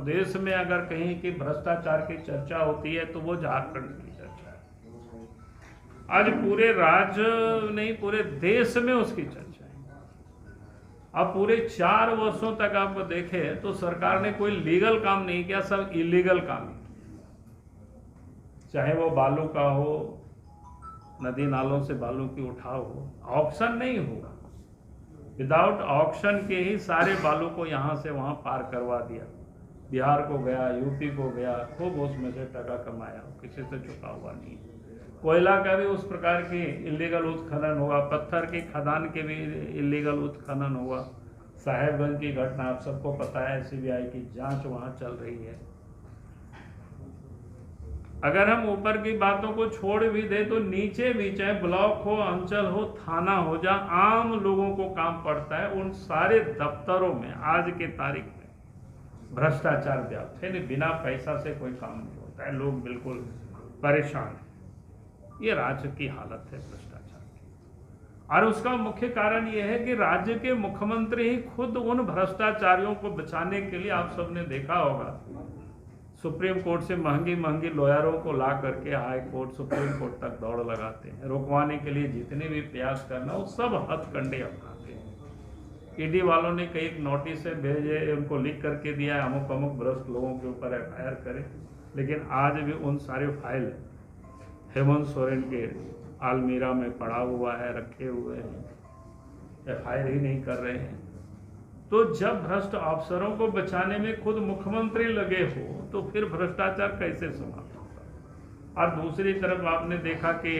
देश में अगर कहीं की भ्रष्टाचार की चर्चा होती है तो वो झारखंड की चर्चा है। आज पूरे राज्य नहीं, पूरे देश में उसकी चर्चा है। अब पूरे 4 वर्षों तक आप देखें तो सरकार ने कोई लीगल काम नहीं किया, सब इलीगल काम किया। चाहे वो बालू का हो, नदी नालों से बालू की उठाव हो, ऑक्शन नहीं होगा। विदाउट ऑक्शन के ही सारे बालू को यहाँ से वहाँ पार करवा दिया। बिहार को गया, यूपी को गया, खूब उसमें से टका कमाया, किसी से चुका हुआ नहीं। कोयला का भी उस प्रकार की इलीगल उत्खनन हुआ, पत्थर की खदान के भी इलीगल उत्खनन हुआ। साहेबगंज की घटना आप सबको पता है, सीबीआई की जांच वहाँ चल रही है। अगर हम ऊपर की बातों को छोड़ भी दे तो नीचे भी, चाहे ब्लॉक हो, अंचल हो, थाना हो, जहां आम लोगों को काम पड़ता है, उन सारे दफ्तरों में आज के तारीख में भ्रष्टाचार व्याप्त है। बिना पैसा से कोई काम नहीं होता है, लोग बिल्कुल परेशान हैं। ये राज्य की हालत है भ्रष्टाचार की, और उसका मुख्य कारण यह है कि राज्य के मुख्यमंत्री ही खुद उन भ्रष्टाचारियों को बचाने के लिए, आप सबने देखा होगा, सुप्रीम कोर्ट से महंगी महंगी लॉयरों को ला करके हाई कोर्ट, सुप्रीम कोर्ट तक दौड़ लगाते हैं। रुकवाने के लिए जितने भी प्रयास करना, वो सब हथकंडे अपनाते हैं। ईडी वालों ने कई नोटिस भेजे, उनको लिख करके दिया है अमुक अमुक भ्रष्ट लोगों के ऊपर FIR करें, लेकिन आज भी उन सारे फाइल हेमंत सोरेन के आलमीरा में पड़ा हुआ है, रखे हुए हैं, FIR ही नहीं कर रहे हैं। तो जब भ्रष्ट अफसरों को बचाने में खुद मुख्यमंत्री लगे हो तो फिर भ्रष्टाचार कैसे समाप्त होगा। और दूसरी तरफ आपने देखा कि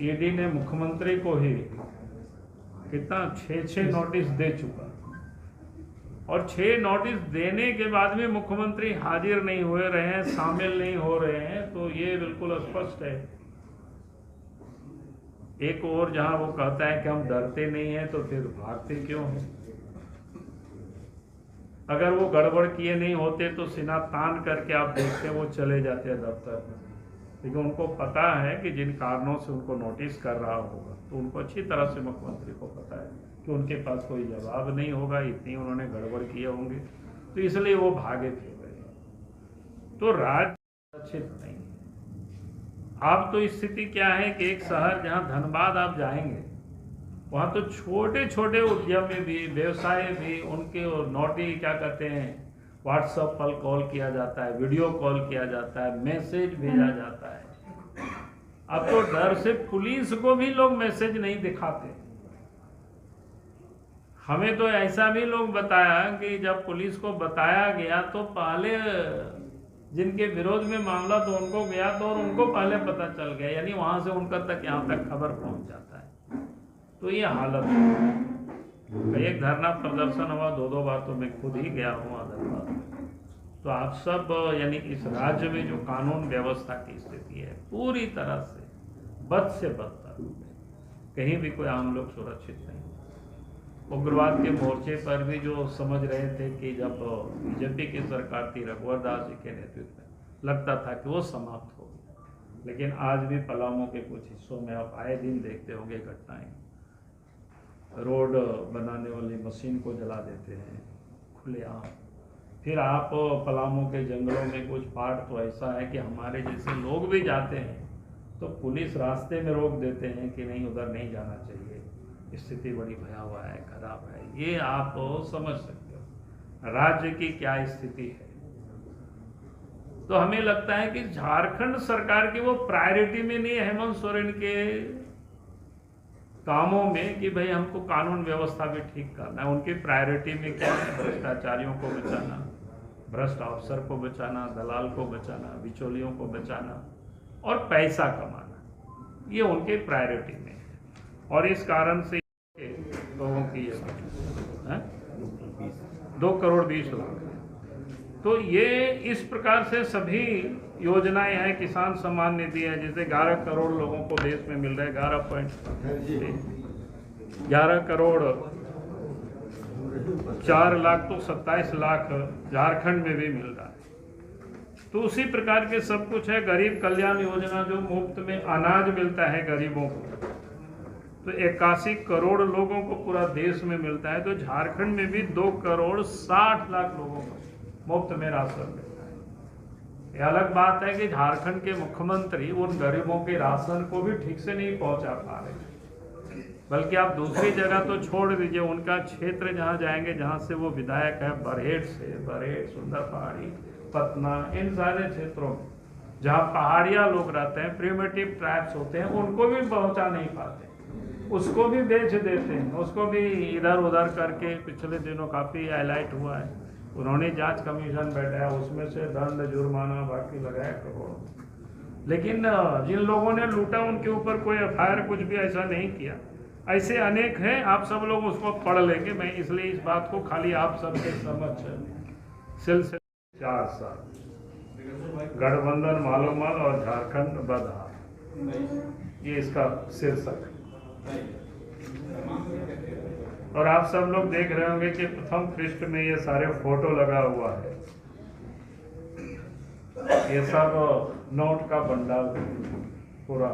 ईडी ने मुख्यमंत्री को ही कितना 6 नोटिस दे चुका, और 6 नोटिस देने के बाद में मुख्यमंत्री हाजिर नहीं हो रहे हैं, शामिल नहीं हो रहे हैं, तो ये बिल्कुल स्पष्ट है। एक और जहां वो कहता है कि हम डरते नहीं हैं, तो फिर भागते क्यों हैं। अगर वो गड़बड़ किए नहीं होते तो सीना तान करके आप देखते वो चले जाते हैं दफ्तर में, लेकिन उनको पता है कि जिन कारणों से उनको नोटिस कर रहा होगा, तो उनको अच्छी तरह से मुख्यमंत्री को पता है कि उनके पास कोई जवाब नहीं होगा, इतनी उन्होंने गड़बड़ किए होंगे, तो इसलिए वो भागे फिर गए। तो राज्य सुरक्षित नहीं। अब तो स्थिति क्या है कि एक शहर जहां धनबाद आप जाएंगे, वहां तो छोटे छोटे उद्यमी भी, व्यवसाय भी, उनके नोटी क्या कहते हैं, व्हाट्सएप पर कॉल किया जाता है, वीडियो कॉल किया जाता है, मैसेज भेजा जाता है। अब तो डर से पुलिस को भी लोग मैसेज नहीं दिखाते। हमें तो ऐसा भी लोग बताया कि जब पुलिस को बताया गया तो पहले जिनके विरोध में मामला तो उनको गया तो, और उनको पहले पता चल गया, यानी वहां से उनका तक यहाँ तक खबर पहुंच जाता है। तो ये हालत है। एक धरना प्रदर्शन हुआ 2 बार, तो मैं खुद ही गया हूँ धनबाद में। तो आप सब यानी इस राज्य में जो कानून व्यवस्था की स्थिति है पूरी तरह से बद से बदतर, कहीं भी कोई आम लोग सुरक्षित नहीं। उग्रवाद के मोर्चे पर भी जो समझ रहे थे कि जब बीजेपी की सरकार थी रघुवर दास जी के नेतृत्व में, लगता था कि वो समाप्त हो गया, लेकिन आज भी पलामू के कुछ हिस्सों में आप आए दिन देखते होंगे घटनाएं। रोड बनाने वाली मशीन को जला देते हैं खुलेआम। फिर आप पलामू के जंगलों में कुछ पार्ट तो ऐसा है कि हमारे जैसे लोग भी जाते हैं तो पुलिस रास्ते में रोक देते हैं कि नहीं, उधर नहीं जाना चाहिए, स्थिति बड़ी भयावह है, खराब है। ये आप समझ सकते हो राज्य की क्या स्थिति है। तो हमें लगता है कि झारखंड सरकार की वो प्रायोरिटी में नहीं है हेमंत सोरेन के कामों में कि भाई हमको कानून व्यवस्था भी ठीक करना है। उनकी प्रायोरिटी में क्या है? भ्रष्टाचारियों को बचाना, भ्रष्ट अफसर को बचाना, दलाल को बचाना, बिचौलियों को बचाना और पैसा कमाना, ये उनके प्रायोरिटी में है। और इस कारण से लोगों की 2 करोड़ 20 लाख। तो ये इस प्रकार से सभी योजनाएं हैं। किसान सम्मान निधि है, जैसे 11 करोड़ लोगों को देश में मिल रहा है, 11 करोड़ 4 लाख, तो 27 लाख झारखंड में भी मिल रहा है। तो उसी प्रकार के सब कुछ है। गरीब कल्याण योजना जो मुफ्त में अनाज मिलता है गरीबों को, तो 81 करोड़ लोगों को पूरा देश में मिलता है, तो झारखंड में भी 2 करोड़ 60 लाख लोगों को मुफ्त में राशन मिलता है। ये अलग बात है कि झारखंड के मुख्यमंत्री उन गरीबों के राशन को भी ठीक से नहीं पहुंचा पा रहे, बल्कि आप दूसरी जगह तो छोड़ दीजिए, उनका क्षेत्र जहां जाएंगे, जहां से वो विधायक है, बरहेट, सुंदर पहाड़ी, पटना, इन सारे क्षेत्रों में जहां पहाड़िया लोग रहते हैं, प्रिमिटिव ट्राइब्स होते हैं, उनको भी पहुंचा नहीं पाते, उसको भी बेच देते हैं, उसको भी इधर उधर करके। पिछले दिनों काफ़ी हाईलाइट हुआ है, उन्होंने जांच कमीशन बैठाया, उसमें से दंड जुर्माना बाकी लगाया करोड़। लेकिन जिन लोगों ने लूटा उनके ऊपर कोई एफआईआर कुछ भी ऐसा नहीं किया। ऐसे अनेक हैं, आप सब लोग उसको पढ़ लेंगे। मैं इसलिए इस बात को खाली आप सबके समझ सिलसिले 4 साल गठबंधन मालोमाल और झारखंड बदहाल, ये इसका शीर्षक है। और आप सब लोग देख रहे होंगे कि प्रथम पृष्ठ में ये सारे फोटो लगा हुआ है, ये सब नोट का बंडल पूरा।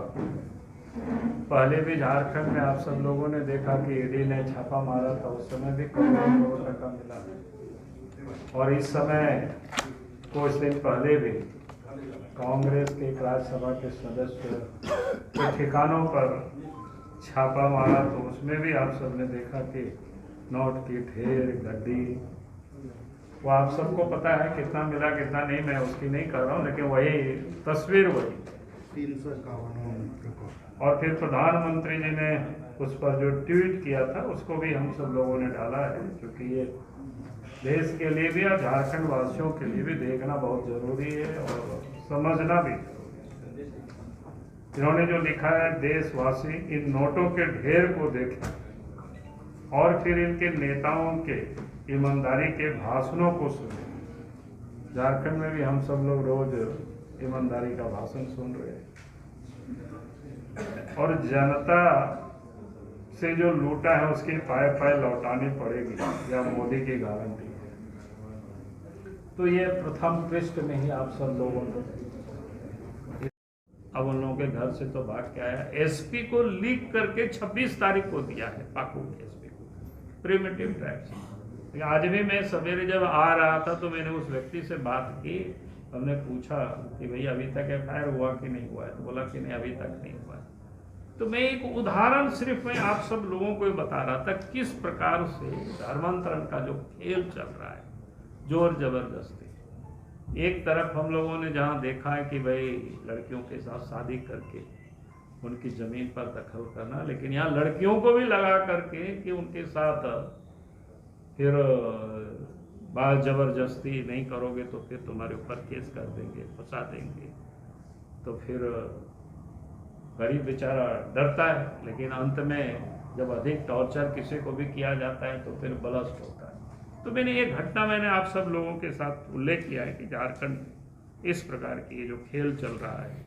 पहले भी झारखंड में आप सब लोगों ने देखा कि ईडी ने छापा मारा था, उस समय भी करोड़ों टका मिला। और इस समय कुछ दिन पहले भी कांग्रेस के राज्यसभा के सदस्य के ठिकानों पर छापा मारा, तो उसमें भी आप सबने देखा कि नोट की ढेर गड्डी, वो आप सबको पता है कितना मिला कितना नहीं, मैं उसकी नहीं कर रहा हूँ, लेकिन वही तस्वीर वही 351। और फिर प्रधानमंत्री जी ने उस पर जो ट्वीट किया था उसको भी हम सब लोगों ने डाला है, क्योंकि ये देश के लिए भी और झारखंड वासियों के लिए भी देखना बहुत जरूरी है और समझना भी। इन्होंने जो लिखा है, देशवासी इन नोटों के ढेर को देखें और फिर इनके नेताओं के ईमानदारी के भाषणों को सुने। झारखंड में भी हम सब लोग रोज ईमानदारी का भाषण सुन रहे हैं, और जनता से जो लूटा है उसकी पाए पाए लौटानी पड़ेगी, या मोदी की गारंटी है। तो ये प्रथम पृष्ठ में ही आप सब लोगों ने, अब उन लोगों के घर से तो भाग के आया, एसपी को लीक करके 26 तारीख को दिया है, पाकुड़ एसपी को, प्रिमिटिव ट्राइब्स। आज भी मैं सवेरे जब आ रहा था तो मैंने उस व्यक्ति से बात की, हमने पूछा कि भाई अभी तक एफआईआर हुआ कि नहीं हुआ है, तो बोला कि नहीं अभी तक नहीं हुआ है। तो मैं एक उदाहरण सिर्फ मैं आप सब लोगों को बता रहा था किस प्रकार से धर्मांतरण का जो खेल चल रहा है, जोर जबरदस्ती। एक तरफ हम लोगों ने जहां देखा है कि भाई लड़कियों के साथ शादी करके उनकी जमीन पर दखल करना, लेकिन यहाँ लड़कियों को भी लगा करके कि उनके साथ फिर बाल जबरदस्ती नहीं करोगे तो फिर तुम्हारे ऊपर केस कर देंगे, फंसा देंगे। तो फिर गरीब बेचारा डरता है, लेकिन अंत में जब अधिक टॉर्चर किसी को भी किया जाता है तो फिर ब्लस्ट होता है। तो मैंने ये घटना मैंने आप सब लोगों के साथ उल्लेख किया है कि झारखंड इस प्रकार की ये जो खेल चल रहा है